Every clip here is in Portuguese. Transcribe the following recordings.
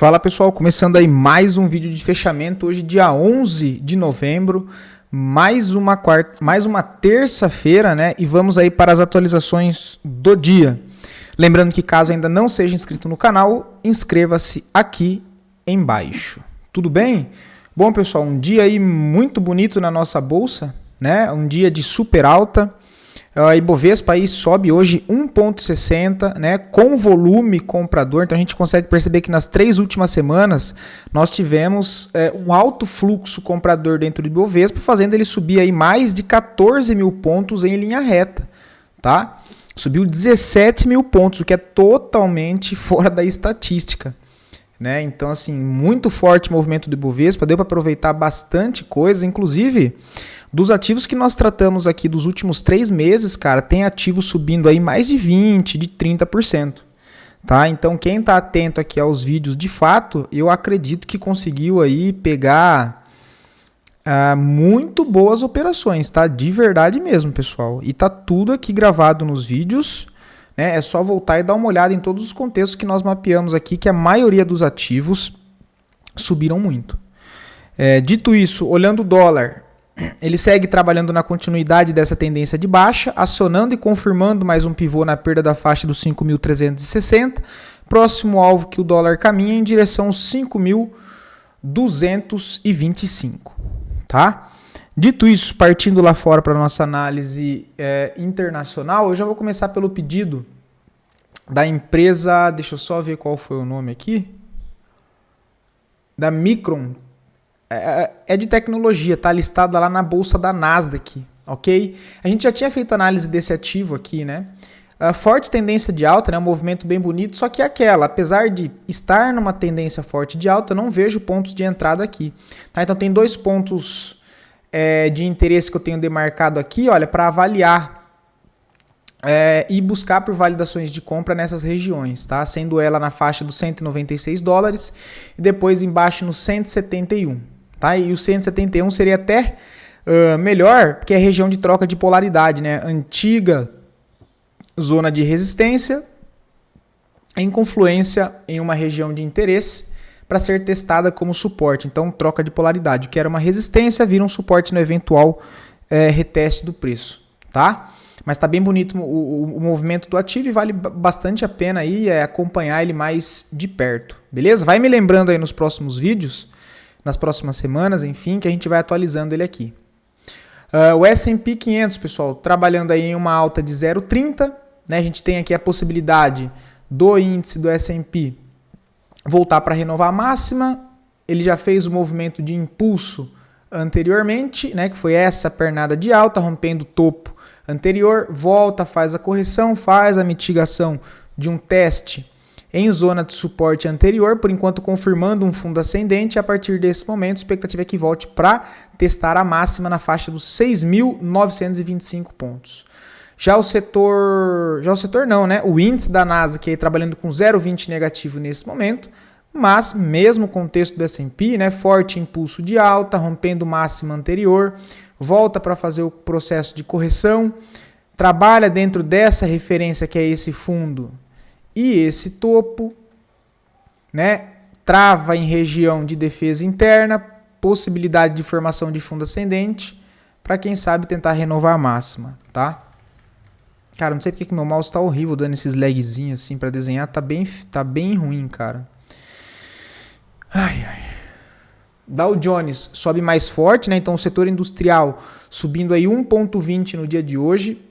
Fala pessoal, começando aí mais um vídeo de fechamento, hoje dia 11 de novembro, mais uma terça-feira, né? E vamos aí para as atualizações do dia. Lembrando que caso ainda não seja inscrito no canal, inscreva-se aqui embaixo. Tudo bem? Bom pessoal, um dia aí muito bonito na nossa bolsa, né? Um dia de super alta. A Ibovespa aí sobe hoje 1,60, né, com volume comprador. Então a gente consegue perceber que nas 3 últimas semanas nós tivemos um alto fluxo comprador dentro do Ibovespa, fazendo ele subir aí mais de 14 mil pontos em linha reta, tá? Subiu 17 mil pontos, o que é totalmente fora da estatística, né? Então assim, muito forte o movimento do Ibovespa, deu para aproveitar bastante coisa, inclusive dos ativos que nós tratamos aqui dos últimos 3 meses, cara, tem ativos subindo aí mais de 20%, de 30%. Tá? Então, quem está atento aqui aos vídeos, de fato, eu acredito que conseguiu aí pegar muito boas operações, tá? De verdade mesmo, pessoal. E tá tudo aqui gravado nos vídeos, né? É só voltar e dar uma olhada em todos os contextos que nós mapeamos aqui, que a maioria dos ativos subiram muito. Dito isso, olhando o dólar, ele segue trabalhando na continuidade dessa tendência de baixa, acionando e confirmando mais um pivô na perda da faixa dos 5.360, próximo alvo que o dólar caminha em direção aos 5.225, tá? Dito isso, partindo lá fora para a nossa análise internacional, eu já vou começar pelo pedido da empresa, deixa eu só ver qual foi o nome aqui, da Micron. É de tecnologia, tá listada lá na bolsa da Nasdaq, ok? A gente já tinha feito análise desse ativo aqui, né? Forte tendência de alta, né? Um movimento bem bonito, só que apesar de estar numa tendência forte de alta, eu não vejo pontos de entrada aqui, tá? Então tem 2 pontos de interesse que eu tenho demarcado aqui, olha, para avaliar e buscar por validações de compra nessas regiões, tá? Sendo ela na faixa dos $196 e depois embaixo no 171. Tá? E o 171 seria até melhor, porque é região de troca de polaridade, né? Antiga zona de resistência em confluência em uma região de interesse para ser testada como suporte. Então, troca de polaridade. O que era uma resistência vira um suporte no eventual reteste do preço. Tá? Mas está bem bonito o movimento do ativo e vale bastante a pena aí, acompanhar ele mais de perto. Beleza? Vai me lembrando aí nos próximos vídeos, nas próximas semanas, enfim, que a gente vai atualizando ele aqui. O S&P 500, pessoal, trabalhando aí em uma alta de 0,30, né? A gente tem aqui a possibilidade do índice do S&P voltar para renovar a máxima. Ele já fez o movimento de impulso anteriormente, né? Que foi essa pernada de alta, rompendo o topo anterior, volta, faz a correção, faz a mitigação de um teste em zona de suporte anterior, por enquanto confirmando um fundo ascendente. A partir desse momento, a expectativa é que volte para testar a máxima na faixa dos 6.925 pontos. Já o setor não, né? O índice da Nasdaq aí trabalhando com 0,20 negativo nesse momento, mas mesmo contexto do S&P, né? Forte impulso de alta, rompendo máxima anterior, volta para fazer o processo de correção, trabalha dentro dessa referência que é esse fundo e esse topo, né? Trava em região de defesa interna, possibilidade de formação de fundo ascendente, para quem sabe tentar renovar a máxima, tá? Cara, não sei porque que meu mouse tá horrível dando esses lagzinhos assim para desenhar, tá bem ruim, cara. Ai. Dow Jones sobe mais forte, né? Então o setor industrial subindo aí 1,20 no dia de hoje.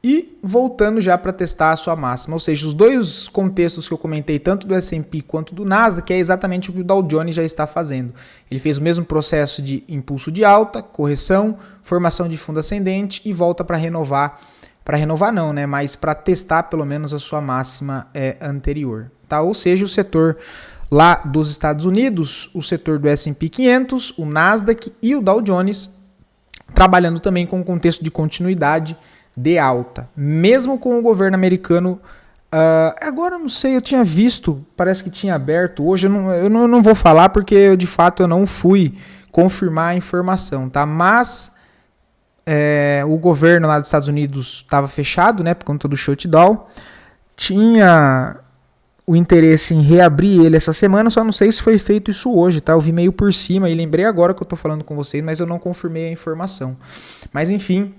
E voltando já para testar a sua máxima, ou seja, os dois contextos que eu comentei, tanto do S&P quanto do Nasdaq, que é exatamente o que o Dow Jones já está fazendo. Ele fez o mesmo processo de impulso de alta, correção, formação de fundo ascendente e volta para renovar não, né? Mas para testar pelo menos a sua máxima anterior, tá? Ou seja, o setor lá dos Estados Unidos, o setor do S&P 500, o Nasdaq e o Dow Jones trabalhando também com o contexto de continuidade de alta, mesmo com o governo americano. Agora eu não sei, eu tinha visto, parece que tinha aberto hoje, eu não vou falar porque de fato eu não fui confirmar a informação, tá? Mas o governo lá dos Estados Unidos estava fechado, né, por conta do shutdown, tinha o interesse em reabrir ele essa semana, só não sei se foi feito isso hoje, tá? Eu vi meio por cima e lembrei agora que eu tô falando com vocês, mas eu não confirmei a informação. Mas enfim,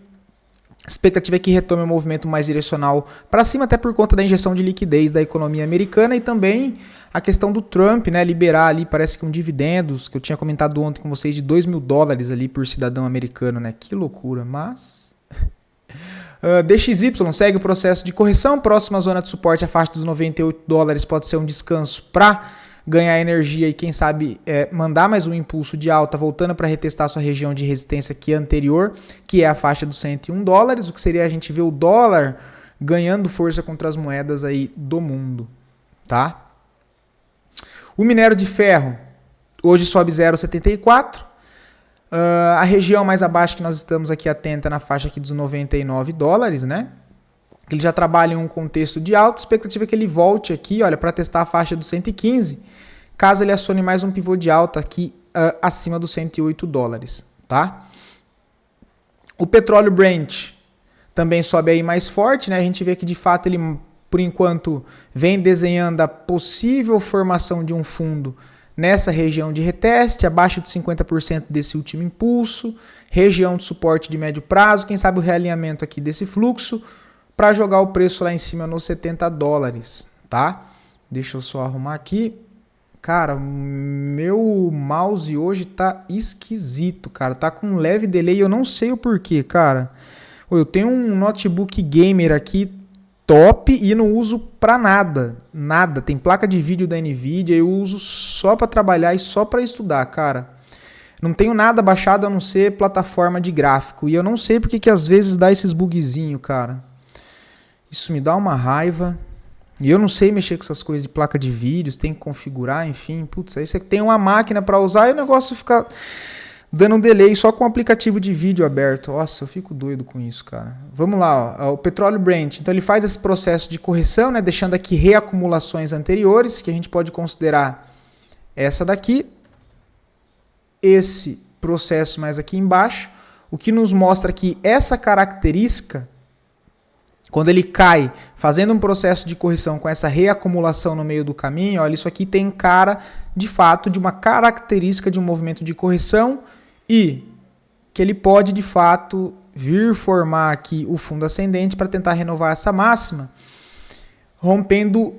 a expectativa é que retome um movimento mais direcional para cima, até por conta da injeção de liquidez da economia americana e também a questão do Trump, né, liberar ali, parece que dividendos, que eu tinha comentado ontem com vocês, de $2.000 ali por cidadão americano, né? Que loucura, mas... DXY segue o processo de correção, próxima zona de suporte, a faixa dos $98 pode ser um descanso para ganhar energia e quem sabe mandar mais um impulso de alta, voltando para retestar sua região de resistência aqui anterior, que é a faixa dos $101, o que seria a gente ver o dólar ganhando força contra as moedas aí do mundo, tá? O minério de ferro hoje sobe 0,74. A região mais abaixo que nós estamos aqui atenta na faixa aqui dos $99, né? Ele já trabalha em um contexto de alta, a expectativa é que ele volte aqui, olha, para testar a faixa dos 115, caso ele acione mais um pivô de alta aqui acima dos $108, tá? O petróleo Brent também sobe aí mais forte, né? A gente vê que de fato ele, por enquanto, vem desenhando a possível formação de um fundo nessa região de reteste, abaixo de 50% desse último impulso, região de suporte de médio prazo, quem sabe o realinhamento aqui desse fluxo, para jogar o preço lá em cima nos $70, tá? Deixa eu só arrumar aqui. Cara, meu mouse hoje tá esquisito, cara, tá com um leve delay, eu não sei o porquê, cara. Eu tenho um notebook gamer aqui, top, e não uso pra nada, tem placa de vídeo da Nvidia, eu uso só pra trabalhar e só pra estudar, cara. Não tenho nada baixado a não ser plataforma de gráfico, e eu não sei porque que às vezes dá esses bugzinhos, cara. Isso me dá uma raiva, e eu não sei mexer com essas coisas de placa de vídeos, tem que configurar, enfim, putz, aí você tem uma máquina pra usar e o negócio fica dando um delay só com o aplicativo de vídeo aberto. Nossa, eu fico doido com isso, cara. Vamos lá, ó, o petróleo Brent. Então ele faz esse processo de correção, né, deixando aqui reacumulações anteriores, que a gente pode considerar essa daqui, esse processo mais aqui embaixo, o que nos mostra que essa característica, quando ele cai, fazendo um processo de correção com essa reacumulação no meio do caminho, olha, isso aqui tem cara, de fato, de uma característica de um movimento de correção e que ele pode, de fato, vir formar aqui o fundo ascendente para tentar renovar essa máxima, rompendo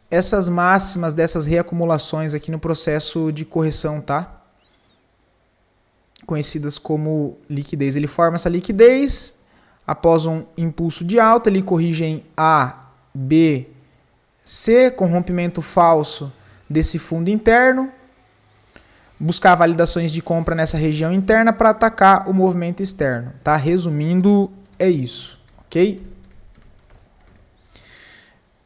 essas máximas dessas reacumulações aqui no processo de correção, tá? Conhecidas como liquidez. Ele forma essa liquidez após um impulso de alta, ele corrige em A, B, C, com rompimento falso desse fundo interno, buscar validações de compra nessa região interna para atacar o movimento externo, tá? Resumindo, é isso, ok?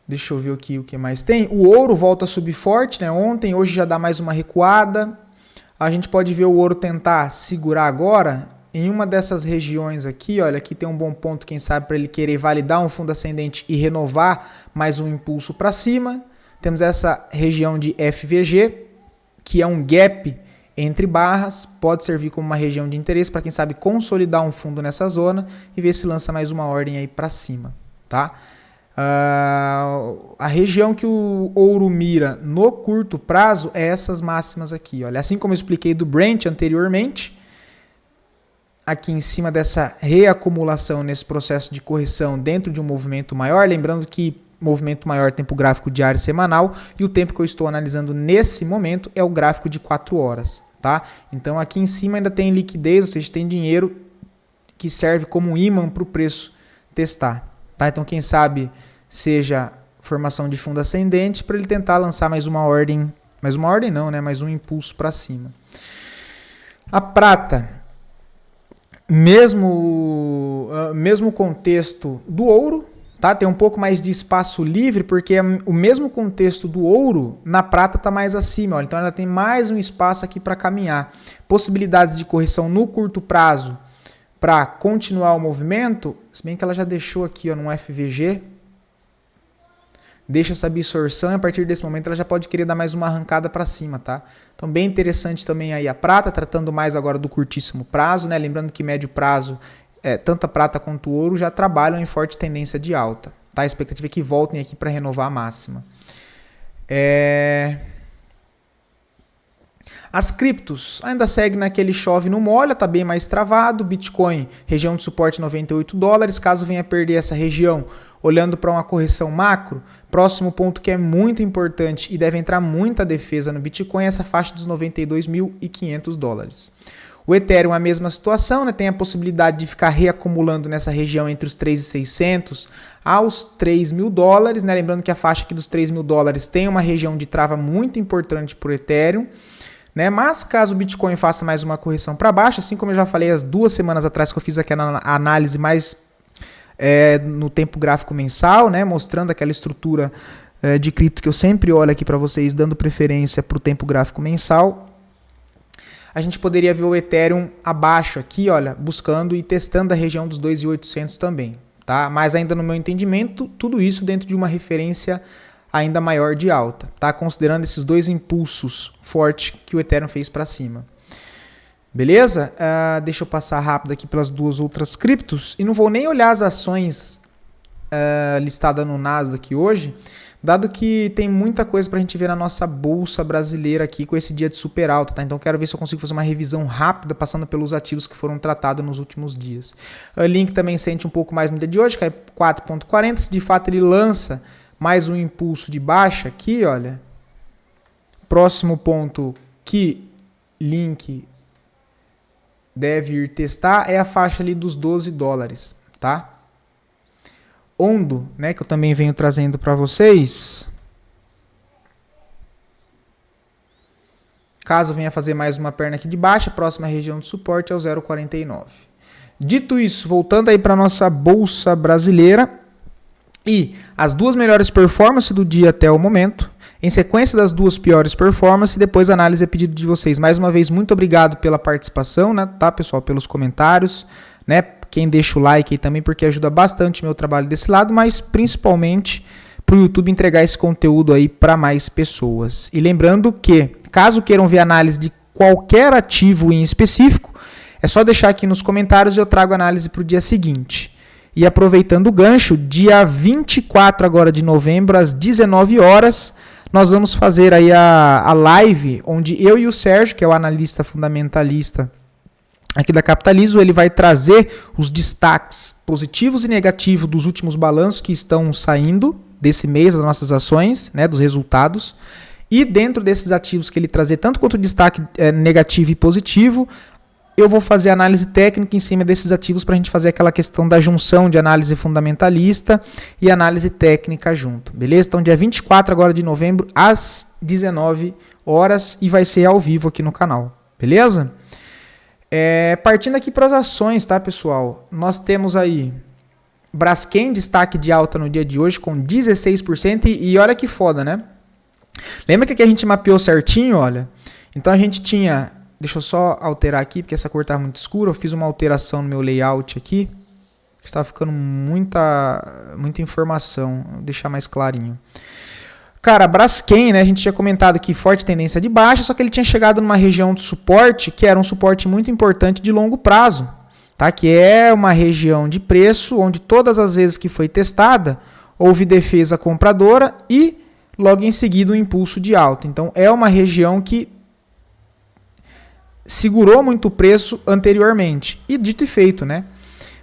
Deixa eu ver aqui o que mais tem. O ouro volta a subir forte, né? Ontem, hoje já dá mais uma recuada. A gente pode ver o ouro tentar segurar agora em uma dessas regiões aqui. Olha, aqui tem um bom ponto, quem sabe, para ele querer validar um fundo ascendente e renovar mais um impulso para cima. Temos essa região de FVG, que é um gap entre barras, pode servir como uma região de interesse para quem sabe consolidar um fundo nessa zona e ver se lança mais uma ordem aí para cima, tá? A região que o ouro mira no curto prazo é essas máximas aqui, olha, assim como eu expliquei do Brent anteriormente, aqui em cima dessa reacumulação nesse processo de correção dentro de um movimento maior, lembrando que movimento maior tempo gráfico diário e semanal, e o tempo que eu estou analisando nesse momento é o gráfico de 4 horas, tá? Então aqui em cima ainda tem liquidez, ou seja, tem dinheiro que serve como ímã para o preço testar, tá? Então quem sabe seja formação de fundo ascendente para ele tentar lançar mais uma ordem não, né? Mais um impulso para cima. A prata, mesmo contexto do ouro, tá? Tem um pouco mais de espaço livre, porque o mesmo contexto do ouro, na prata está mais acima. Olha, então ela tem mais um espaço aqui para caminhar. Possibilidades de correção no curto prazo para continuar o movimento, se bem que ela já deixou aqui ó, no FVG, deixa essa absorção e a partir desse momento ela já pode querer dar mais uma arrancada para cima, tá? Então bem interessante também aí a prata, tratando mais agora do curtíssimo prazo, né? Lembrando que médio prazo, tanto a prata quanto o ouro já trabalham em forte tendência de alta. Tá? A expectativa é que voltem aqui para renovar a máxima. As criptos ainda seguem naquele chove não molha, está bem mais travado. Bitcoin, região de suporte $98. Caso venha perder essa região, olhando para uma correção macro, próximo ponto que é muito importante e deve entrar muita defesa no Bitcoin é essa faixa dos $92.500. O Ethereum é a mesma situação, né? Tem a possibilidade de ficar reacumulando nessa região entre os 3.600 aos $3.000, né? Lembrando que a faixa aqui dos $3.000 tem uma região de trava muito importante para o Ethereum, né? Mas caso o Bitcoin faça mais uma correção para baixo, assim como eu já falei as 2 semanas atrás que eu fiz aquela análise mais no tempo gráfico mensal, né? Mostrando aquela estrutura de cripto que eu sempre olho aqui para vocês, dando preferência para o tempo gráfico mensal, a gente poderia ver o Ethereum abaixo aqui, olha, buscando e testando a região dos 2.800 também, tá? Mas ainda no meu entendimento, tudo isso dentro de uma referência ainda maior de alta, tá? Considerando esses 2 impulsos fortes que o Ethereum fez para cima. Beleza? Deixa eu passar rápido aqui pelas 2 outras criptos e não vou nem olhar as ações listadas no Nasdaq hoje, dado que tem muita coisa para a gente ver na nossa bolsa brasileira aqui com esse dia de super alta, tá? Então quero ver se eu consigo fazer uma revisão rápida passando pelos ativos que foram tratados nos últimos dias. O Link também sente um pouco mais no dia de hoje, cai 4,40. Se de fato ele lança mais um impulso de baixa aqui, olha. Próximo ponto que Link deve ir testar é a faixa ali dos $12, tá? Ondo, né, que eu também venho trazendo para vocês. Caso venha fazer mais uma perna aqui de baixa, a próxima região de suporte é o 0,49. Dito isso, voltando aí para nossa bolsa brasileira e as 2 melhores performances do dia até o momento, em sequência das 2 piores performances, depois a análise é pedido de vocês. Mais uma vez, muito obrigado pela participação, né, tá, pessoal, pelos comentários, né? Quem deixa o like aí também, porque ajuda bastante o meu trabalho desse lado, mas principalmente para o YouTube entregar esse conteúdo aí para mais pessoas. E lembrando que, caso queiram ver análise de qualquer ativo em específico, é só deixar aqui nos comentários e eu trago análise para o dia seguinte. E aproveitando o gancho, dia 24 agora de novembro, às 19 horas, nós vamos fazer aí a live, onde eu e o Sérgio, que é o analista fundamentalista aqui da Capitalizo, ele vai trazer os destaques positivos e negativos dos últimos balanços que estão saindo desse mês, das nossas ações, né, dos resultados. E dentro desses ativos que ele trazer, tanto quanto destaque negativo e positivo, eu vou fazer análise técnica em cima desses ativos para a gente fazer aquela questão da junção de análise fundamentalista e análise técnica junto, beleza? Então, dia 24 agora de novembro, às 19 horas, e vai ser ao vivo aqui no canal, beleza? Partindo aqui para as ações, tá, pessoal? Nós temos aí Braskem, destaque de alta no dia de hoje com 16%. E olha que foda, né? Lembra que aqui a gente mapeou certinho, olha? Então a gente tinha... Deixa eu só alterar aqui, porque essa cor está muito escura. Eu fiz uma alteração no meu layout aqui. Estava ficando muita informação. Vou deixar mais clarinho. Cara, Braskem, né, a gente tinha comentado que forte tendência de baixa, só que ele tinha chegado numa região de suporte, que era um suporte muito importante de longo prazo, tá? Que é uma região de preço onde todas as vezes que foi testada, houve defesa compradora e logo em seguida um impulso de alta. Então é uma região que segurou muito o preço anteriormente. E dito e feito, né?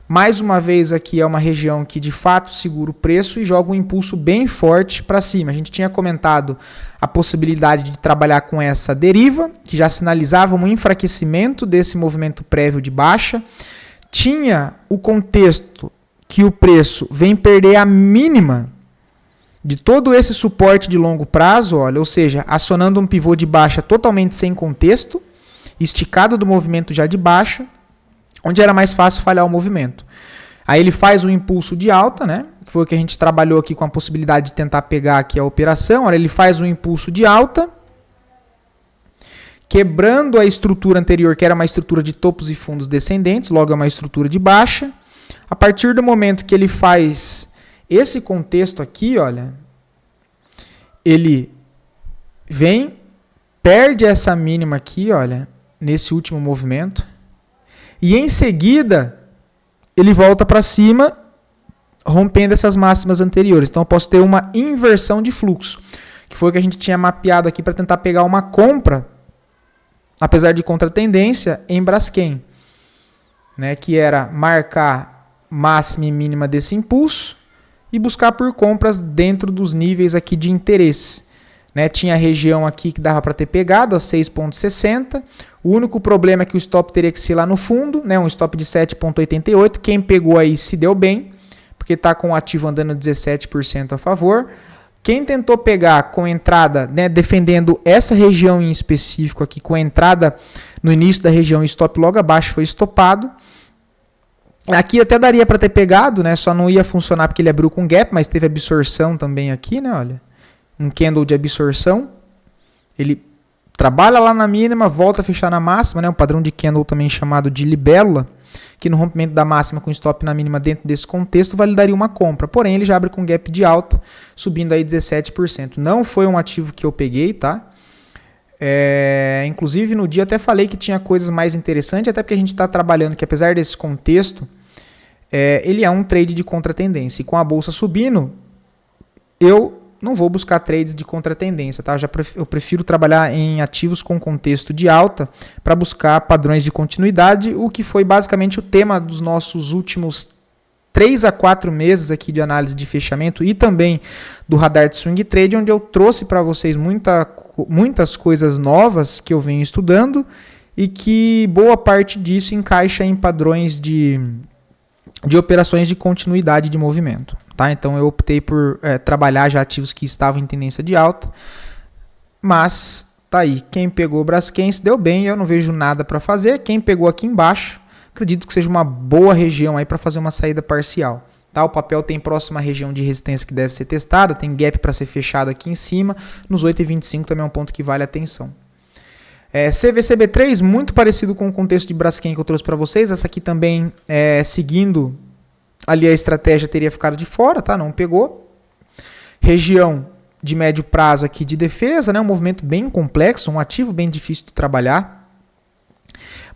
Mais uma vez aqui é uma região que de fato segura o preço e joga um impulso bem forte para cima. A gente tinha comentado a possibilidade de trabalhar com essa deriva, que já sinalizava um enfraquecimento desse movimento prévio de baixa. Tinha o contexto que o preço vem perder a mínima de todo esse suporte de longo prazo, olha, ou seja, acionando um pivô de baixa totalmente sem contexto, esticado do movimento já de baixa, onde era mais fácil falhar o movimento. Aí ele faz um impulso de alta, né? Que foi o que a gente trabalhou aqui com a possibilidade de tentar pegar aqui a operação. Olha, ele faz um impulso de alta, quebrando a estrutura anterior, que era uma estrutura de topos e fundos descendentes, logo é uma estrutura de baixa. A partir do momento que ele faz esse contexto aqui, olha, ele vem, perde essa mínima aqui, olha, nesse último movimento. E em seguida, ele volta para cima rompendo essas máximas anteriores. Então eu posso ter uma inversão de fluxo, que foi o que a gente tinha mapeado aqui para tentar pegar uma compra, apesar de contratendência, em Braskem, né, que era marcar máxima e mínima desse impulso e buscar por compras dentro dos níveis aqui de interesse. Né, tinha a região aqui que dava para ter pegado, a 6,60. O único problema é que o stop teria que ser lá no fundo, né, um stop de 7,88. Quem pegou aí se deu bem, porque está com o ativo andando 17% a favor. Quem tentou pegar com entrada, né, defendendo essa região em específico aqui, com entrada no início da região e stop logo abaixo, foi estopado. Aqui até daria para ter pegado, né, só não ia funcionar porque ele abriu com gap, mas teve absorção também aqui, né, olha. Um candle de absorção, ele trabalha lá na mínima, volta a fechar na máxima, né? Um padrão de candle também chamado de libélula, que no rompimento da máxima com stop na mínima dentro desse contexto validaria uma compra. Porém, ele já abre com gap de alta, subindo aí 17%. Não foi um ativo que eu peguei, tá? Inclusive, no dia até falei que tinha coisas mais interessantes, até porque a gente está trabalhando que, apesar desse contexto, ele é um trade de contratendência. E com a bolsa subindo, eu não vou buscar trades de contratendência, tá? Eu prefiro trabalhar em ativos com contexto de alta para buscar padrões de continuidade, o que foi basicamente o tema dos nossos últimos 3 a 4 meses aqui de análise de fechamento e também do radar de swing trade, onde eu trouxe para vocês muitas coisas novas que eu venho estudando e que boa parte disso encaixa em padrões de operações de continuidade de movimento. Tá? Então eu optei por trabalhar já ativos que estavam em tendência de alta, mas tá aí, quem pegou o Braskem se deu bem, eu não vejo nada para fazer. Quem pegou aqui embaixo, acredito que seja uma boa região aí para fazer uma saída parcial. Tá? O papel tem próxima região de resistência que deve ser testada, tem gap para ser fechado aqui em cima, nos 8,25 também é um ponto que vale a atenção. CVCB3, muito parecido com o contexto de Braskem que eu trouxe para vocês, essa aqui também seguindo ali a estratégia teria ficado de fora, tá? Não pegou. Região de médio prazo aqui de defesa, né? Um movimento bem complexo, um ativo bem difícil de trabalhar.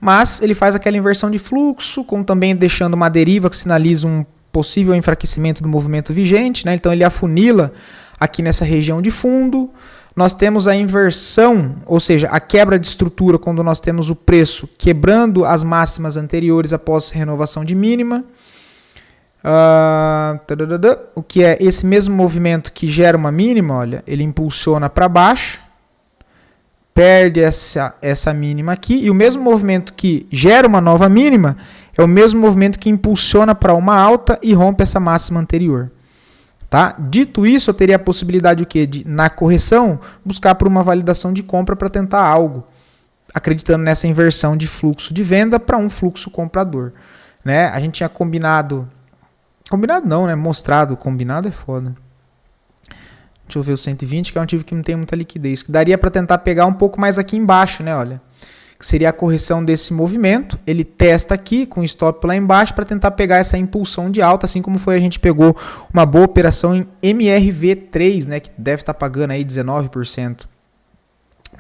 Mas ele faz aquela inversão de fluxo, com também deixando uma deriva que sinaliza um possível enfraquecimento do movimento vigente, né? Então ele afunila aqui nessa região de fundo. Nós temos a inversão, ou seja, a quebra de estrutura quando nós temos o preço quebrando as máximas anteriores após renovação de mínima. O que é esse mesmo movimento que gera uma mínima, olha, ele impulsiona para baixo, perde essa mínima aqui, e o mesmo movimento que gera uma nova mínima é o mesmo movimento que impulsiona para uma alta e rompe essa máxima anterior. Tá? Dito isso, eu teria a possibilidade o quê? De, na correção, buscar por uma validação de compra para tentar algo, acreditando nessa inversão de fluxo de venda para um fluxo comprador. Né? A gente tinha combinado não, né? Mostrado. Combinado é foda. Deixa eu ver o 120, que é um ativo que não tem muita liquidez. Que daria para tentar pegar um pouco mais aqui embaixo, né? Olha. Que seria a correção desse movimento. Ele testa aqui com stop lá embaixo para tentar pegar essa impulsão de alta, assim como foi a gente pegou uma boa operação em MRV3, né? Que deve estar pagando aí 19%.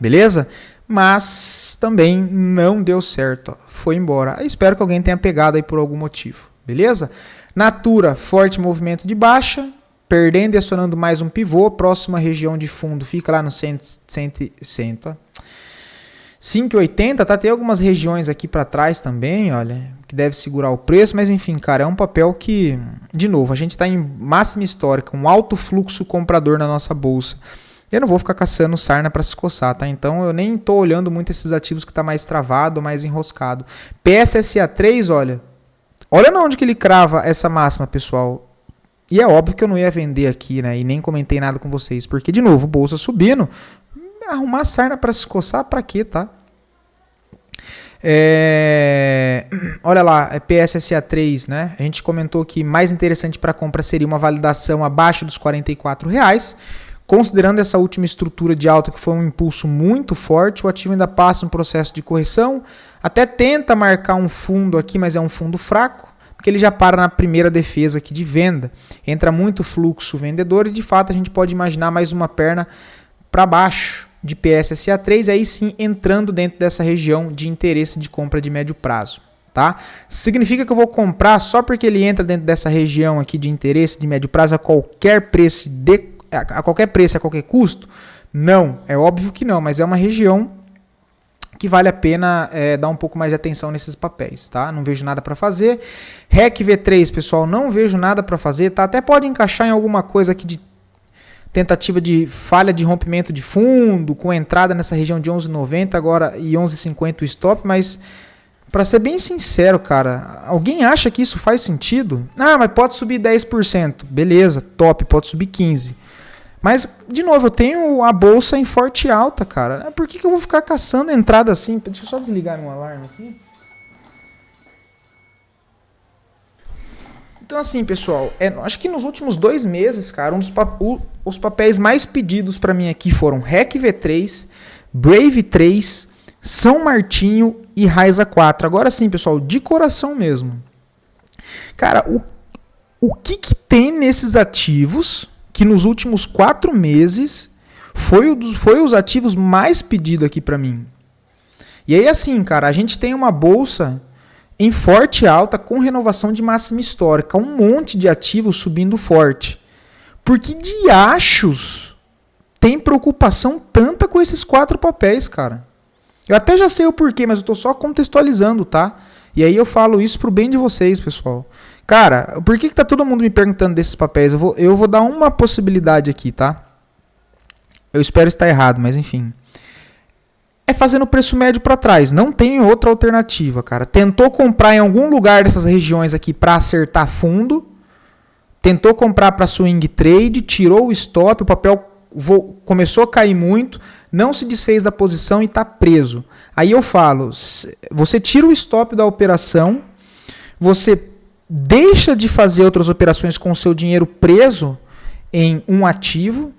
Beleza? Mas também não deu certo. Ó. Foi embora. Eu espero que alguém tenha pegado aí por algum motivo. Beleza? Natura, forte movimento de baixa, perdendo e acionando mais um pivô, próxima região de fundo, fica lá no 5,80, tá? Tem algumas regiões aqui para trás também, olha, que deve segurar o preço, mas enfim, cara, é um papel que, de novo, a gente está em máxima histórica, um alto fluxo comprador na nossa bolsa. Eu não vou ficar caçando sarna para se coçar, tá? Então eu nem estou olhando muito esses ativos que está mais travado, mais enroscado. PSSA3, olha onde que ele crava essa máxima, pessoal. E é óbvio que eu não ia vender aqui, né? E nem comentei nada com vocês. Porque, de novo, bolsa subindo. Arrumar sarna para se coçar, para quê, tá? Olha lá, é PSSA3, né? A gente comentou que mais interessante para compra seria uma validação abaixo dos R$44. Considerando essa última estrutura de alta que foi um impulso muito forte, o ativo ainda passa um processo de correção, até tenta marcar um fundo aqui, mas é um fundo fraco, porque ele já para na primeira defesa aqui de venda. Entra muito fluxo vendedor e de fato a gente pode imaginar mais uma perna para baixo de PSSA3, aí sim entrando dentro dessa região de interesse de compra de médio prazo. tá? Significa que eu vou comprar só porque ele entra dentro dessa região aqui de interesse de médio prazo a qualquer preço, a qualquer custo? Não, é óbvio que não, mas é uma região que vale a pena dar um pouco mais de atenção nesses papéis, tá? Não vejo nada para fazer. REC V3, pessoal, não vejo nada para fazer, tá? Até pode encaixar em alguma coisa aqui de tentativa de falha de rompimento de fundo, com entrada nessa região de 11,90 agora e 11,50 o stop, mas para ser bem sincero, cara, alguém acha que isso faz sentido? Ah, mas pode subir 10%. Beleza, top, pode subir 15%. Mas, de novo, eu tenho a bolsa em forte alta, cara. Por que eu vou ficar caçando entrada assim? Deixa eu só desligar meu alarme aqui. Então, assim, pessoal, acho que nos últimos 2 meses, cara, os papéis mais pedidos para mim aqui foram REC V3, Brave 3, São Martinho e Raiza 4. Agora sim, pessoal, de coração mesmo. Cara, o que tem nesses ativos que nos últimos 4 meses foi os ativos mais pedidos aqui para mim? E aí, assim, cara, a gente tem uma bolsa em forte alta com renovação de máxima histórica. Um monte de ativos subindo forte. Por que diachos tem preocupação tanta com esses 4 papéis, cara? Eu até já sei o porquê, mas eu tô só contextualizando, tá? E aí eu falo isso pro bem de vocês, pessoal. Cara, por que tá todo mundo me perguntando desses papéis? Eu vou dar uma possibilidade aqui, tá? Eu espero estar errado, mas enfim. É fazendo o preço médio para trás. Não tem outra alternativa, cara. Tentou comprar em algum lugar dessas regiões aqui para acertar fundo. Tentou comprar para swing trade, tirou o stop, o papel começou a cair muito, não se desfez da posição e está preso. Aí eu falo, você tira o stop da operação, você deixa de fazer outras operações com o seu dinheiro preso em um ativo.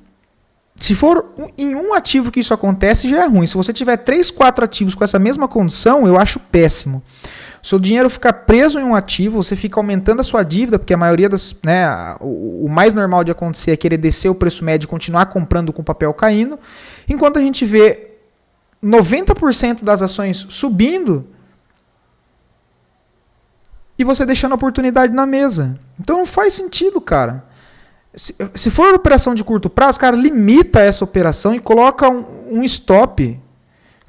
Se for em um ativo que isso acontece, já é ruim. Se você tiver 3, 4 ativos com essa mesma condição, eu acho péssimo. O seu dinheiro fica preso em um ativo, você fica aumentando a sua dívida, porque a maioria o mais normal de acontecer é querer descer o preço médio e continuar comprando com o papel caindo, enquanto a gente vê 90% das ações subindo e você deixando a oportunidade na mesa. Então não faz sentido, cara. Se for operação de curto prazo, cara, limita essa operação e coloca um stop.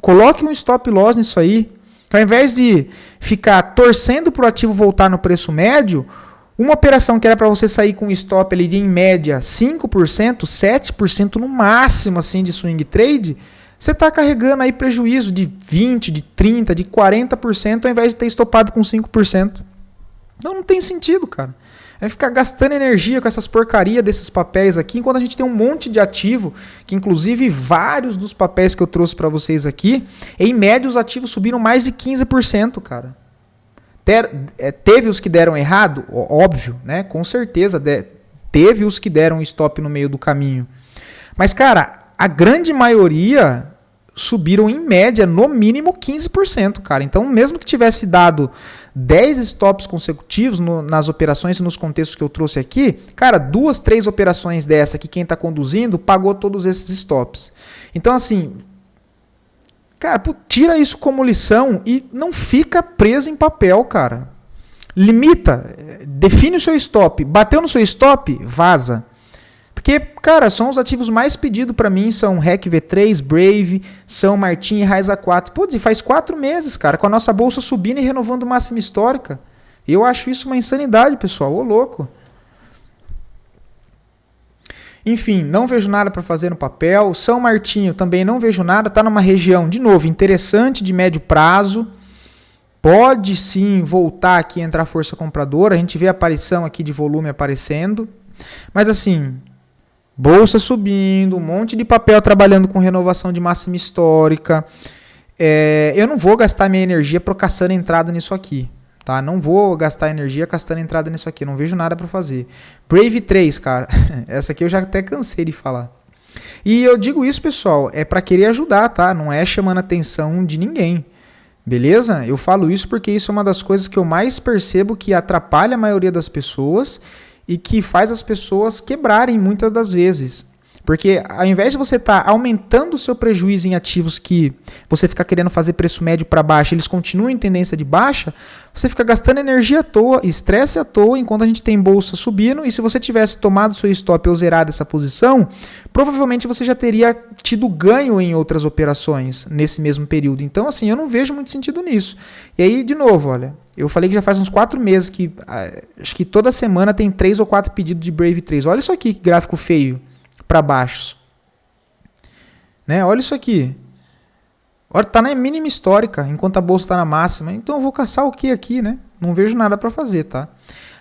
Coloque um stop loss nisso aí. Ao invés de ficar torcendo para o ativo voltar no preço médio, uma operação que era para você sair com um stop ali de, em média, 5%, 7% no máximo assim, de swing trade, você está carregando aí prejuízo de 20%, de 30%, de 40%, ao invés de ter estopado com 5%. Não tem sentido, cara. É ficar gastando energia com essas porcarias desses papéis aqui, enquanto a gente tem um monte de ativo, que inclusive vários dos papéis que eu trouxe para vocês aqui, em média os ativos subiram mais de 15%, cara. Teve os que deram errado? Óbvio, né? Com certeza. Teve os que deram stop no meio do caminho. Mas, cara, a grande maioria subiram em média no mínimo 15%, cara. Então, mesmo que tivesse dado 10 stops consecutivos nas operações e nos contextos que eu trouxe aqui, cara, 2, 3 operações dessa que quem está conduzindo pagou todos esses stops. Então, assim, cara, tira isso como lição e não fica preso em papel, cara. Limita, define o seu stop. Bateu no seu stop, vaza. Porque, cara, são os ativos mais pedidos para mim, são REC V3, Brave, São Martinho e Raiza 4. Pô, faz 4 meses, cara, com a nossa bolsa subindo e renovando máxima histórica. Eu acho isso uma insanidade, pessoal, ô louco. Enfim, não vejo nada para fazer no papel. São Martinho também não vejo nada, tá numa região, de novo, interessante de médio prazo. Pode sim voltar aqui e entrar força compradora, a gente vê a aparição aqui de volume aparecendo. Mas assim, bolsa subindo, um monte de papel trabalhando com renovação de máxima histórica. Eu não vou gastar minha energia caçando entrada nisso aqui. Tá? Não vou gastar energia caçando entrada nisso aqui. Não vejo nada para fazer. Brave 3, cara. Essa aqui eu já até cansei de falar. E eu digo isso, pessoal, é para querer ajudar, tá? Não é chamando a atenção de ninguém. Beleza? Eu falo isso porque isso é uma das coisas que eu mais percebo que atrapalha a maioria das pessoas e que faz as pessoas quebrarem muitas das vezes. Porque ao invés de você estar aumentando o seu prejuízo em ativos que você fica querendo fazer preço médio para baixo, eles continuam em tendência de baixa, você fica gastando energia à toa, estresse à toa, enquanto a gente tem bolsa subindo. E se você tivesse tomado seu stop ou zerado essa posição, provavelmente você já teria tido ganho em outras operações nesse mesmo período. Então, assim, eu não vejo muito sentido nisso. E aí, de novo, olha, eu falei que já faz uns 4 meses que acho que toda semana tem 3 ou 4 pedidos de Brave 3. Olha isso aqui, que gráfico feio para baixo. Né? Olha isso aqui. Olha, tá na mínima histórica, enquanto a bolsa está na máxima. Então eu vou caçar o que aqui, né? Não vejo nada para fazer, tá?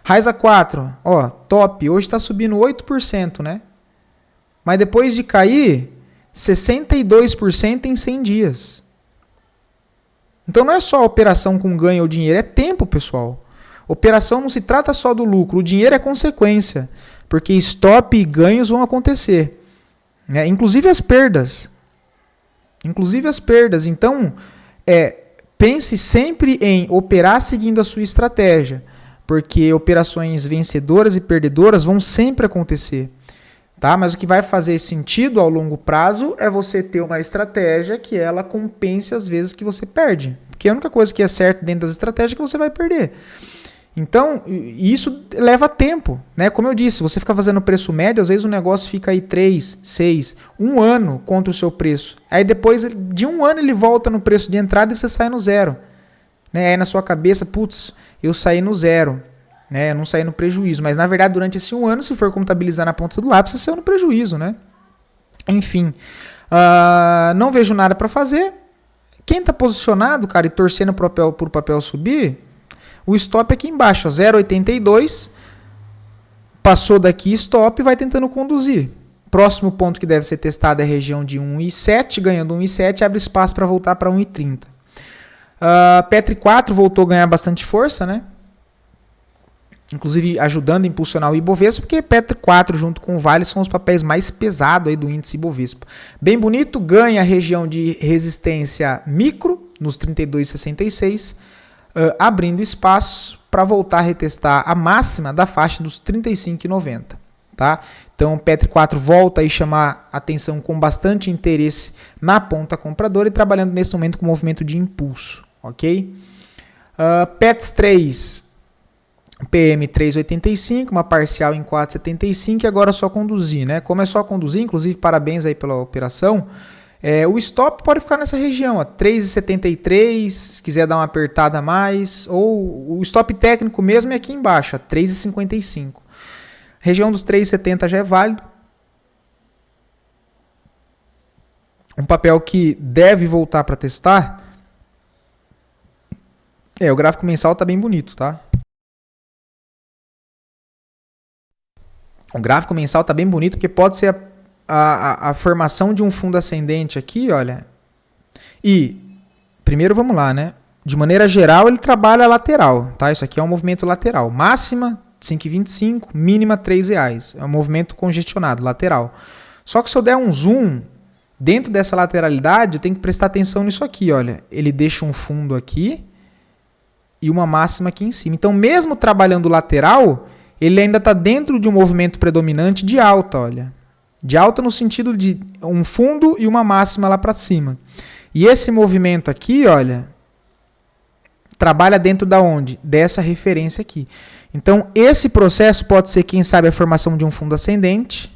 Raiza 4, ó, top. Hoje está subindo 8%, né? Mas depois de cair 62% em 100 dias. Então não é só operação com ganho ou dinheiro, é tempo, pessoal. Operação não se trata só do lucro, o dinheiro é consequência. Porque stop e ganhos vão acontecer. Né? Inclusive as perdas. Então, pense sempre em operar seguindo a sua estratégia. Porque operações vencedoras e perdedoras vão sempre acontecer. Tá? Mas o que vai fazer sentido ao longo prazo é você ter uma estratégia que ela compense as vezes que você perde. Porque a única coisa que é certa dentro das estratégias é que você vai perder. Então, isso leva tempo, né? Como eu disse, você fica fazendo preço médio, às vezes o negócio fica aí 3, 6, 1 ano contra o seu preço. Aí depois de 1 ano ele volta no preço de entrada e você sai no zero. Né? Aí na sua cabeça, putz, eu saí no zero, né? Eu não saí no prejuízo. Mas na verdade, durante esse 1 ano, se for contabilizar na ponta do lápis, você saiu no prejuízo, né? Enfim, não vejo nada para fazer. Quem está posicionado, cara, e torcendo para o papel subir... O stop aqui embaixo, 0,82, passou daqui stop e vai tentando conduzir. Próximo ponto que deve ser testado é a região de 1,7, ganhando 1,7, abre espaço para voltar para 1,30. Petri 4 voltou a ganhar bastante força, né? Inclusive ajudando a impulsionar o Ibovespa, porque Petri 4 junto com o Vale são os papéis mais pesados aí do índice Ibovespa. Bem bonito, ganha a região de resistência micro, nos 32,66, abrindo espaço para voltar a retestar a máxima da faixa dos 35,90. Tá? Então o Petri 4 volta a chamar atenção com bastante interesse na ponta compradora e trabalhando nesse momento com movimento de impulso. Ok? Pets 3, PM 3,85, uma parcial em 4,75 e agora é só conduzir. Né? Como é só conduzir, inclusive parabéns aí pela operação. O stop pode ficar nessa região, 3,73, se quiser dar uma apertada a mais, ou o stop técnico mesmo é aqui embaixo, 3,55. Região dos 3,70 já é válido. Um papel que deve voltar para testar, o gráfico mensal está bem bonito, tá? O gráfico mensal está bem bonito porque pode ser a formação de um fundo ascendente aqui, olha. E, primeiro vamos lá, né? De maneira geral, ele trabalha lateral, tá? Isso aqui é um movimento lateral. Máxima, 5,25, mínima, R$3. É um movimento congestionado, lateral. Só que se eu der um zoom, dentro dessa lateralidade, eu tenho que prestar atenção nisso aqui, olha. Ele deixa um fundo aqui e uma máxima aqui em cima. Então, mesmo trabalhando lateral, ele ainda está dentro de um movimento predominante de alta, olha. De alta no sentido de um fundo e uma máxima lá para cima. E esse movimento aqui, olha, trabalha dentro da onde? Dessa referência aqui. Então, esse processo pode ser, quem sabe, a formação de um fundo ascendente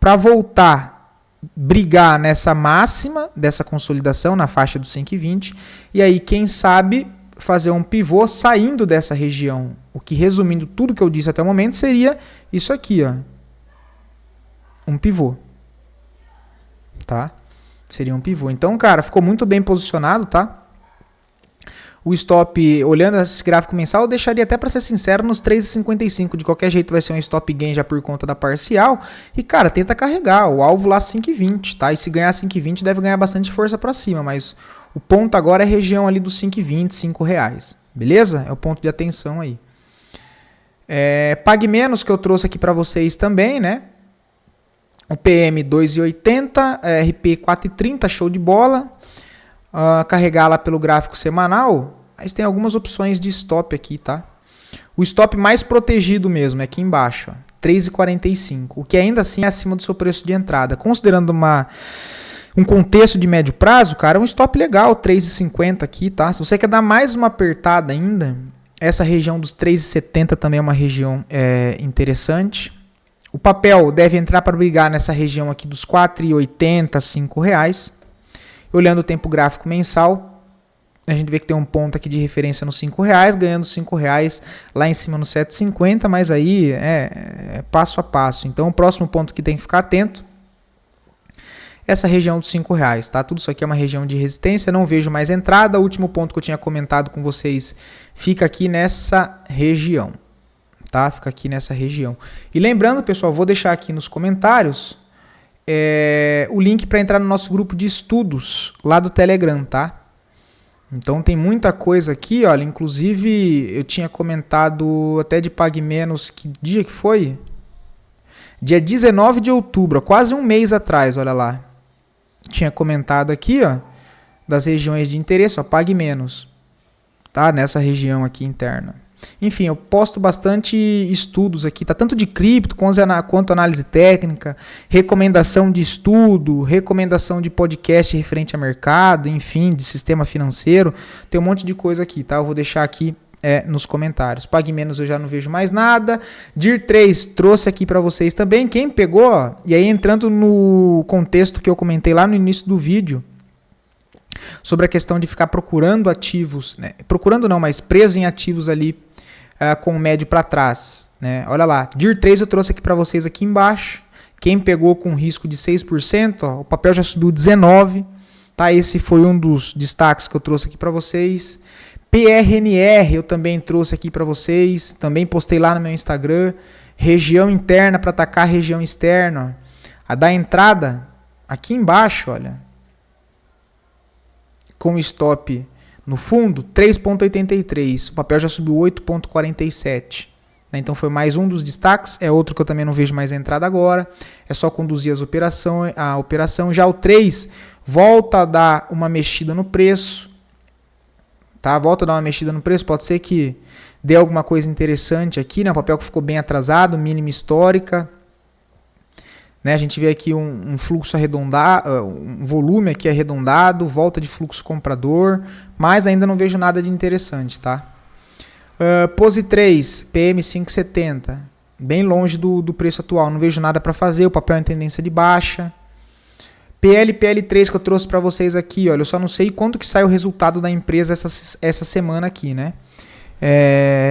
para voltar, brigar nessa máxima dessa consolidação na faixa dos 5,20 e aí, quem sabe, fazer um pivô saindo dessa região. O que, resumindo tudo que eu disse até o momento, seria isso aqui, ó. Um pivô, tá? Seria um pivô. Então, cara, ficou muito bem posicionado, tá? O stop, olhando esse gráfico mensal, eu deixaria até, para ser sincero, nos 3,55. De qualquer jeito vai ser um stop gain já por conta da parcial. E, cara, tenta carregar. O alvo lá 5,20, tá? E se ganhar 5,20 deve ganhar bastante força para cima. Mas o ponto agora é a região ali dos 5,20, R$5. Beleza? É o ponto de atenção aí. Pague menos, que eu trouxe aqui para vocês também, né? O PM 2,80, RP 4,30, show de bola. Carregar lá pelo gráfico semanal, mas tem algumas opções de stop aqui, tá? O stop mais protegido mesmo é aqui embaixo, ó, 3,45, o que ainda assim é acima do seu preço de entrada. Considerando um contexto de médio prazo, cara, é um stop legal, 3,50 aqui, tá? Se você quer dar mais uma apertada ainda, essa região dos 3,70 também é uma região interessante. O papel deve entrar para brigar nessa região aqui dos R$ 4,80, R$ 5. Olhando o tempo gráfico mensal, a gente vê que tem um ponto aqui de referência nos R$ 5, ganhando R$ 5 lá em cima no 7,50, mas aí é passo a passo. Então o próximo ponto que tem que ficar atento, essa região dos R$ 5, tá? Tudo isso aqui é uma região de resistência, não vejo mais entrada. O último ponto que eu tinha comentado com vocês fica aqui nessa região, tá? Fica aqui nessa região. E lembrando, pessoal, vou deixar aqui nos comentários o link para entrar no nosso grupo de estudos lá do Telegram, tá? Então tem muita coisa aqui, olha, inclusive eu tinha comentado até de Pague Menos, que dia que foi? Dia 19 de outubro, quase um mês atrás, olha lá. Tinha comentado aqui, ó, das regiões de interesse, ó, Pague Menos, tá? Nessa região aqui interna. Enfim, eu posto bastante estudos aqui, tá? Tanto de cripto quanto análise técnica, recomendação de estudo, recomendação de podcast referente a mercado, enfim, de sistema financeiro. Tem um monte de coisa aqui, tá? Eu vou deixar aqui nos comentários. Pague Menos eu já não vejo mais nada. DIR 3 trouxe aqui para vocês também. Quem pegou, ó, e aí entrando no contexto que eu comentei lá no início do vídeo, sobre a questão de ficar procurando ativos, né? Procurando não, mas preso em ativos ali com o médio para trás, né? Olha lá, DIR 3 eu trouxe aqui para vocês aqui embaixo. Quem pegou com risco de 6%, ó, o papel já subiu 19%, tá? Esse foi um dos destaques que eu trouxe aqui para vocês. PRNR eu também trouxe aqui para vocês, também postei lá no meu Instagram. Região interna para atacar a região externa. A da entrada, aqui embaixo, olha, com stop no fundo, 3,83. O papel já subiu 8,47. Então foi mais um dos destaques. É outro que eu também não vejo mais a entrada agora. É só conduzir a operação. Já o 3 volta a dar uma mexida no preço. Tá? Volta a dar uma mexida no preço. Pode ser que dê alguma coisa interessante aqui, né? O papel que ficou bem atrasado, mínima histórica. Né? A gente vê aqui um fluxo arredondado, um volume aqui arredondado, volta de fluxo comprador, mas ainda não vejo nada de interessante, tá? POSI 3, PM 570, bem longe do preço atual, não vejo nada para fazer, o papel em tendência de baixa. PL3 que eu trouxe para vocês aqui, olha, eu só não sei quanto que sai o resultado da empresa essa semana aqui, né?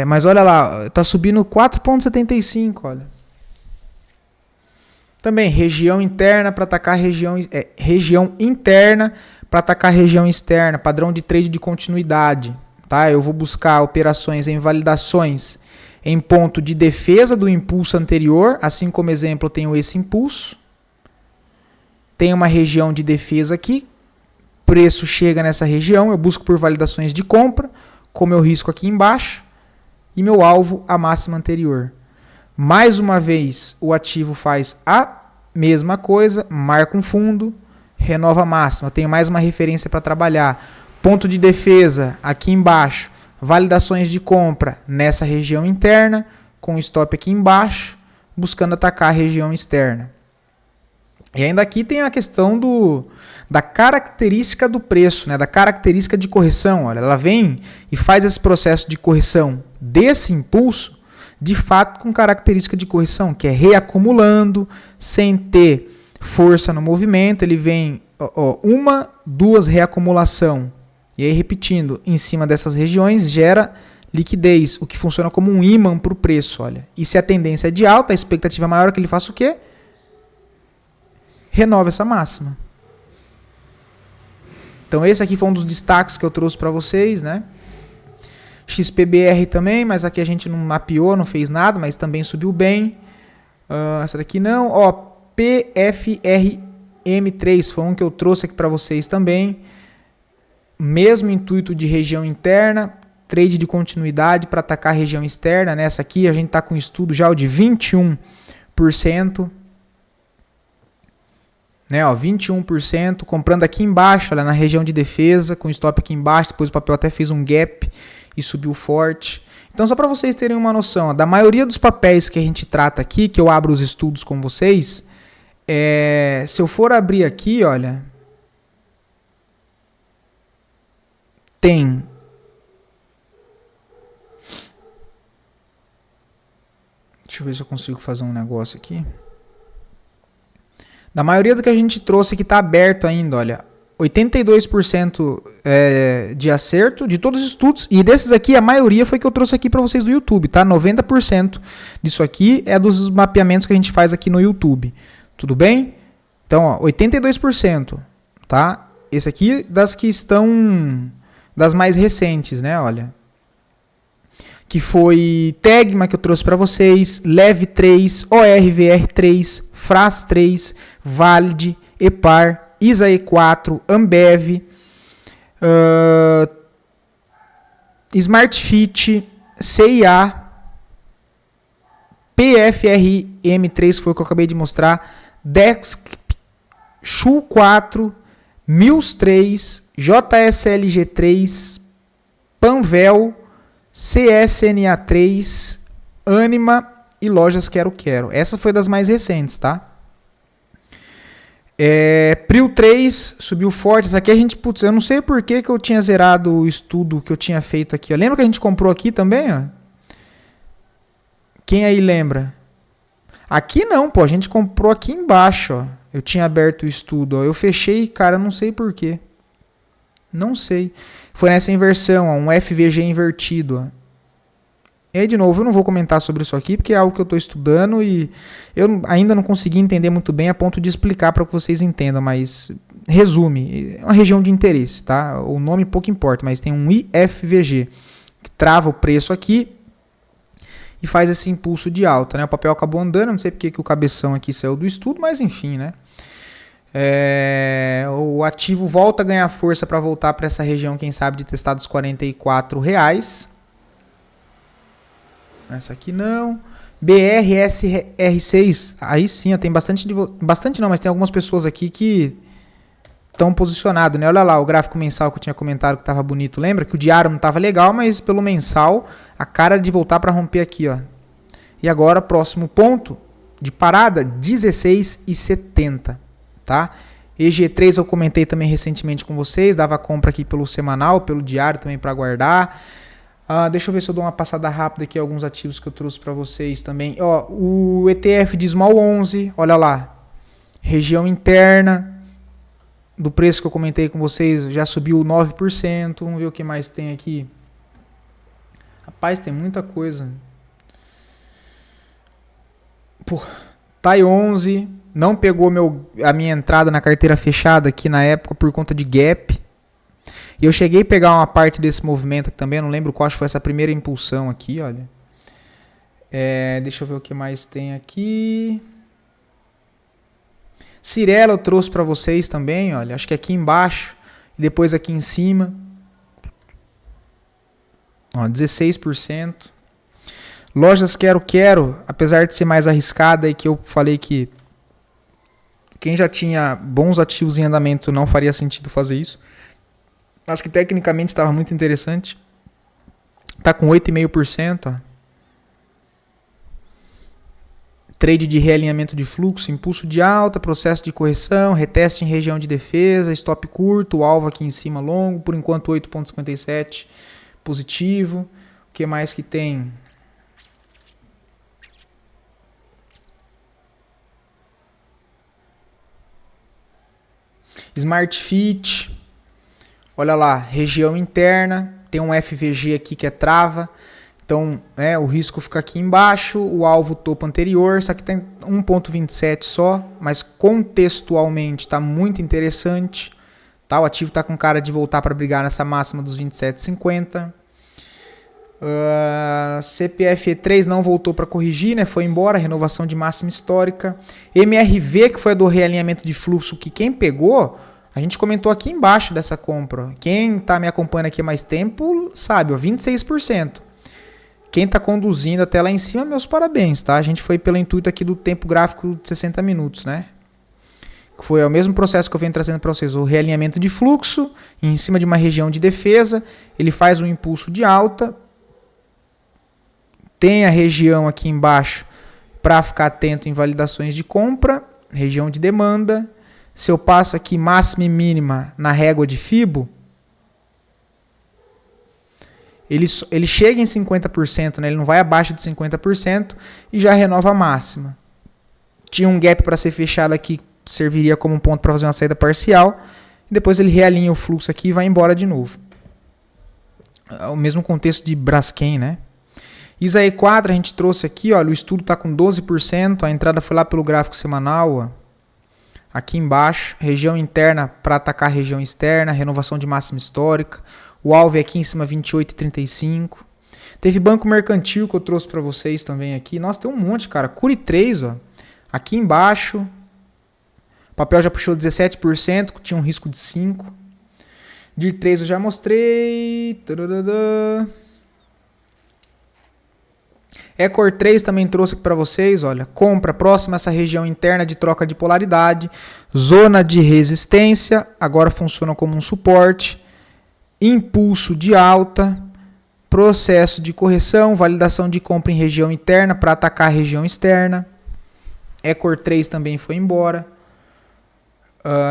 Mas olha lá, tá subindo 4,75, olha. Também região interna para atacar região interna para atacar região externa, padrão de trade de continuidade, tá? Eu vou buscar operações em validações em ponto de defesa do impulso anterior, assim como exemplo eu tenho esse impulso. Tem uma região de defesa aqui, preço chega nessa região, eu busco por validações de compra, com meu risco aqui embaixo, e meu alvo a máxima anterior. Mais uma vez, o ativo faz a mesma coisa, marca um fundo, renova a máxima. Eu tenho mais uma referência para trabalhar. Ponto de defesa aqui embaixo, validações de compra nessa região interna, com stop aqui embaixo, buscando atacar a região externa. E ainda aqui tem a questão da característica do preço, né? Da característica de correção. Olha, ela vem e faz esse processo de correção desse impulso, de fato com característica de correção, que é reacumulando, sem ter força no movimento. Ele vem uma, duas reacumulação, e aí repetindo, em cima dessas regiões gera liquidez, o que funciona como um ímã para o preço. Olha. E se a tendência é de alta, a expectativa maior é que ele faça o quê? Renova essa máxima. Então esse aqui foi um dos destaques que eu trouxe para vocês, né? XPBR também, mas aqui a gente não mapeou, não fez nada, mas também subiu bem. Essa daqui não. PFRM3 foi um que eu trouxe aqui para vocês também. Mesmo intuito de região interna, trade de continuidade para atacar a região externa. Nessa aqui a gente está com estudo já de 21%. Né, 21%, comprando aqui embaixo, olha, na região de defesa, com stop aqui embaixo, depois o papel até fez um gap e subiu forte. Então, só para vocês terem uma noção, ó, da maioria dos papéis que a gente trata aqui, que eu abro os estudos com vocês, se eu for abrir aqui, olha, tem... Deixa eu ver se eu consigo fazer um negócio aqui. Da maioria do que a gente trouxe que está aberto ainda, olha, 82% de acerto de todos os estudos. E desses aqui, a maioria foi que eu trouxe aqui para vocês do YouTube, tá? 90% disso aqui é dos mapeamentos que a gente faz aqui no YouTube. Tudo bem? Então, ó, 82%, tá? Esse aqui das que estão... das mais recentes, né? Olha. Que foi Tegma, que eu trouxe para vocês, Leve 3, ORVR 3, Fras 3, Valid, Epar, ISA E4, Ambev, SmartFit, CIA, PFRM3, foi o que eu acabei de mostrar, Dex, Shu 4, Mills 3, JSLG 3, Panvel, CSNA3, Anima e Lojas Quero Quero. Essa foi das mais recentes, tá? Prio 3 subiu forte. Essa aqui a gente, putz, eu não sei por que eu tinha zerado o estudo que eu tinha feito aqui. Lembra que a gente comprou aqui também, ó? Quem aí lembra? Aqui não, pô, a gente comprou aqui embaixo, ó. Eu tinha aberto o estudo, ó. Eu fechei, cara, não sei por quê. Não sei. Foi nessa inversão, ó, um FVG invertido. Ó. E aí, de novo, eu não vou comentar sobre isso aqui, porque é algo que eu estou estudando e eu ainda não consegui entender muito bem a ponto de explicar para que vocês entendam, mas resume, é uma região de interesse, tá? O nome pouco importa, mas tem um IFVG que trava o preço aqui e faz esse impulso de alta, né? O papel acabou andando, não sei porque que o cabeção aqui saiu do estudo, mas enfim, né? O ativo volta a ganhar força para voltar para essa região, quem sabe, de testar dos R$44. Essa aqui não. BRSR6, aí sim, tem bastante não, mas tem algumas pessoas aqui que estão posicionadas, né? Olha lá o gráfico mensal que eu tinha comentado que estava bonito. Lembra que o diário não estava legal, mas pelo mensal, a cara de voltar para romper aqui, ó. E agora, próximo ponto de parada, 16,70. Tá? EG3 eu comentei também recentemente com vocês, dava compra aqui pelo semanal, pelo diário também para guardar. Deixa eu ver se eu dou uma passada rápida aqui alguns ativos que eu trouxe para vocês também. Ó, o ETF de Small 11, olha lá, região interna do preço que eu comentei com vocês, já subiu 9%. Vamos ver o que mais tem aqui. Rapaz, tem muita coisa. Pô, TAI 11 não pegou a minha entrada na carteira fechada aqui na época por conta de gap. E eu cheguei a pegar uma parte desse movimento aqui também, eu não lembro qual, acho que foi essa primeira impulsão aqui, olha. Deixa eu ver o que mais tem aqui. Cirela eu trouxe para vocês também, olha, acho que aqui embaixo e depois aqui em cima. Ó, 16%. Lojas Quero, apesar de ser mais arriscada e que eu falei que quem já tinha bons ativos em andamento não faria sentido fazer isso. Acho que tecnicamente estava muito interessante. Está com 8,5%. Ó. Trade de realinhamento de fluxo, impulso de alta, processo de correção, reteste em região de defesa, stop curto, alvo aqui em cima longo, por enquanto 8,57 positivo. O que mais que tem? SmartFit, olha lá, região interna, tem um FVG aqui que é trava, então o risco fica aqui embaixo, o alvo topo anterior, isso aqui tem 1,27 só, mas contextualmente está muito interessante, tá? O ativo está com cara de voltar para brigar nessa máxima dos 27,50. CPFE3 não voltou para corrigir, né? Foi embora, renovação de máxima histórica. MRV, que foi a do realinhamento de fluxo, que quem pegou, a gente comentou aqui embaixo dessa compra. Quem está me acompanhando aqui há mais tempo sabe, ó, 26%. Quem está conduzindo até lá em cima, meus parabéns, tá? A gente foi pelo intuito aqui do tempo gráfico de 60 minutos, né? Foi o mesmo processo que eu venho trazendo para vocês, o realinhamento de fluxo em cima de uma região de defesa, ele faz um impulso de alta, tem a região aqui embaixo para ficar atento em validações de compra, região de demanda. Se eu passo aqui máxima e mínima na régua de Fibo, ele chega em 50%, né? Ele não vai abaixo de 50% e já renova a máxima. Tinha um gap para ser fechado aqui, serviria como um ponto para fazer uma saída parcial. Depois ele realinha o fluxo aqui e vai embora de novo. O mesmo contexto de Braskem, né? ISA E4 a gente trouxe aqui, olha, o estudo está com 12%, a entrada foi lá pelo gráfico semanal, ó. Aqui embaixo, região interna para atacar a região externa, renovação de máxima histórica. O alvo é aqui em cima 28,35. Teve banco mercantil que eu trouxe para vocês também aqui. Nossa, tem um monte, cara. Curi 3, ó. Aqui embaixo. O papel já puxou 17%, tinha um risco de 5%. DIR 3 eu já mostrei. Ecor 3 também trouxe aqui para vocês, olha. Compra próxima a essa região interna de troca de polaridade. Zona de resistência, agora funciona como um suporte. Impulso de alta. Processo de correção, validação de compra em região interna para atacar a região externa. Ecor 3 também foi embora.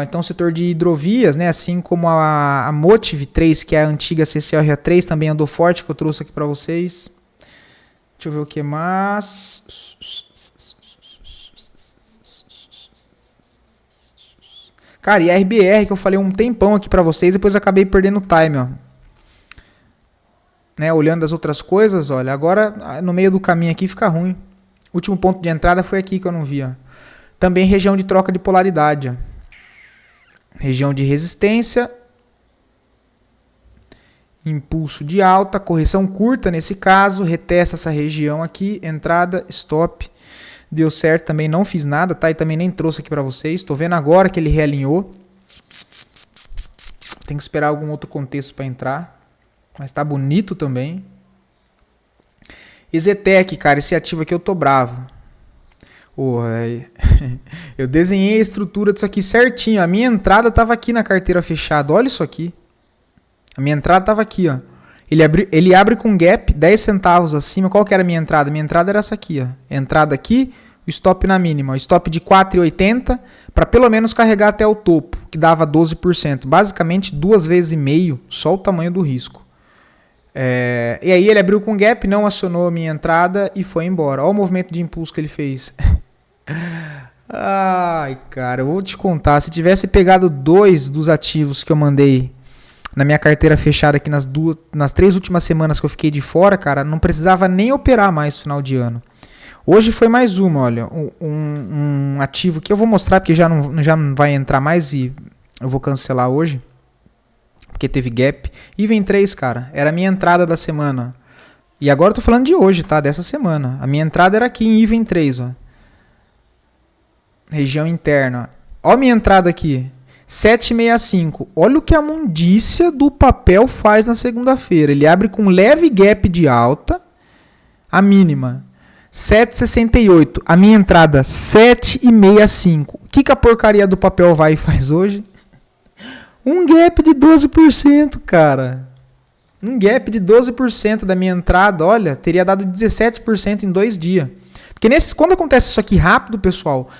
Então o setor de hidrovias, né, assim como a Motive 3, que é a antiga CCLR3, também andou forte, que eu trouxe aqui para vocês. Deixa eu ver o que mais. Cara, e a RBR que eu falei um tempão aqui para vocês, depois eu acabei perdendo o time, ó. Né, olhando as outras coisas, olha, agora no meio do caminho aqui fica ruim. O último ponto de entrada foi aqui que eu não via. Também região de troca de polaridade, ó. Região de resistência. Impulso de alta, correção curta nesse caso, retesta essa região aqui, entrada, stop. Deu certo, também não fiz nada, tá? E também nem trouxe aqui para vocês. Estou vendo agora que ele realinhou. Tem que esperar algum outro contexto para entrar. Mas tá bonito também. EZTEC, cara, esse ativo aqui eu tô bravo. Eu desenhei a estrutura disso aqui certinho. A minha entrada tava aqui na carteira fechada. Olha isso aqui. A minha entrada estava aqui, ó. Ele abre com gap 10 centavos acima. Qual que era a minha entrada? Minha entrada era essa aqui, ó. Entrada aqui, o stop na mínima. O stop de 4,80 para pelo menos carregar até o topo, que dava 12%. Basicamente 2,5 vezes, só o tamanho do risco. E aí ele abriu com gap, não acionou a minha entrada e foi embora. Olha o movimento de impulso que ele fez. Ai, cara, eu vou te contar. Se tivesse pegado 2 dos ativos que eu mandei na minha carteira fechada aqui nas 3 últimas semanas que eu fiquei de fora, cara, não precisava nem operar mais no final de ano. Hoje foi mais uma, olha, um ativo que eu vou mostrar porque já não vai entrar mais e eu vou cancelar hoje, porque teve gap. Even 3, cara, era a minha entrada da semana. E agora eu tô falando de hoje, tá? Dessa semana. A minha entrada era aqui em Even 3, ó. Região interna. Ó a minha entrada aqui. 7,65. Olha o que a mundícia do papel faz na segunda-feira. Ele abre com leve gap de alta, a mínima. 7,68. A minha entrada, 7,65. O que a porcaria do papel vai e faz hoje? Um gap de 12%, cara. Um gap de 12% da minha entrada, olha, teria dado 17% em 2 dias. Porque quando acontece isso aqui rápido, pessoal,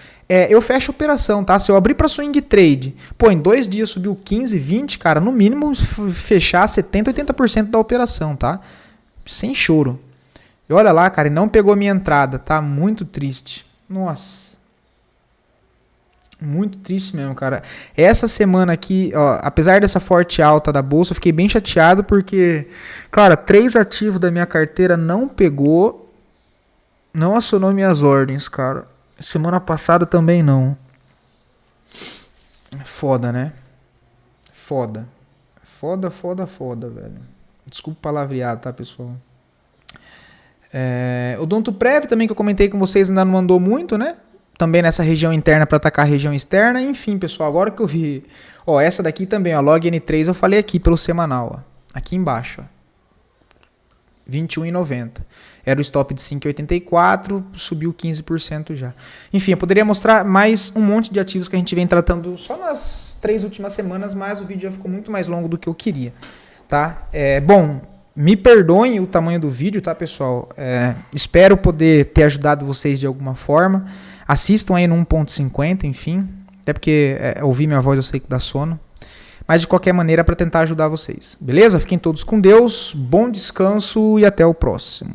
eu fecho a operação, tá? Se eu abrir para swing trade, em 2 dias subiu 15, 20, cara, no mínimo fechar 70, 80% da operação, tá? Sem choro. E olha lá, cara, não pegou minha entrada, tá? Muito triste. Nossa. Muito triste mesmo, cara. Essa semana aqui, ó, apesar dessa forte alta da bolsa, eu fiquei bem chateado porque, cara, 3 ativos da minha carteira não pegou, não acionou minhas ordens, cara. Semana passada também não. Foda, né? Foda. Foda, velho. Desculpa o palavreado, tá, pessoal? O Odontoprev também, que eu comentei com vocês, ainda não mandou muito, né? Também nessa região interna para atacar a região externa. Enfim, pessoal, agora que eu vi... Ó, essa daqui também, ó, Log N3, eu falei aqui pelo semanal, ó. Aqui embaixo, ó. 21,90. Era o stop de 5,84, subiu 15% já. Enfim, eu poderia mostrar mais um monte de ativos que a gente vem tratando só nas 3 últimas semanas, mas o vídeo já ficou muito mais longo do que eu queria, tá? Bom, me perdoem o tamanho do vídeo, tá, pessoal? Espero poder ter ajudado vocês de alguma forma. Assistam aí no 1.50, enfim. Até porque ouvir minha voz eu sei que dá sono. Mas de qualquer maneira para tentar ajudar vocês. Beleza? Fiquem todos com Deus, bom descanso e até o próximo.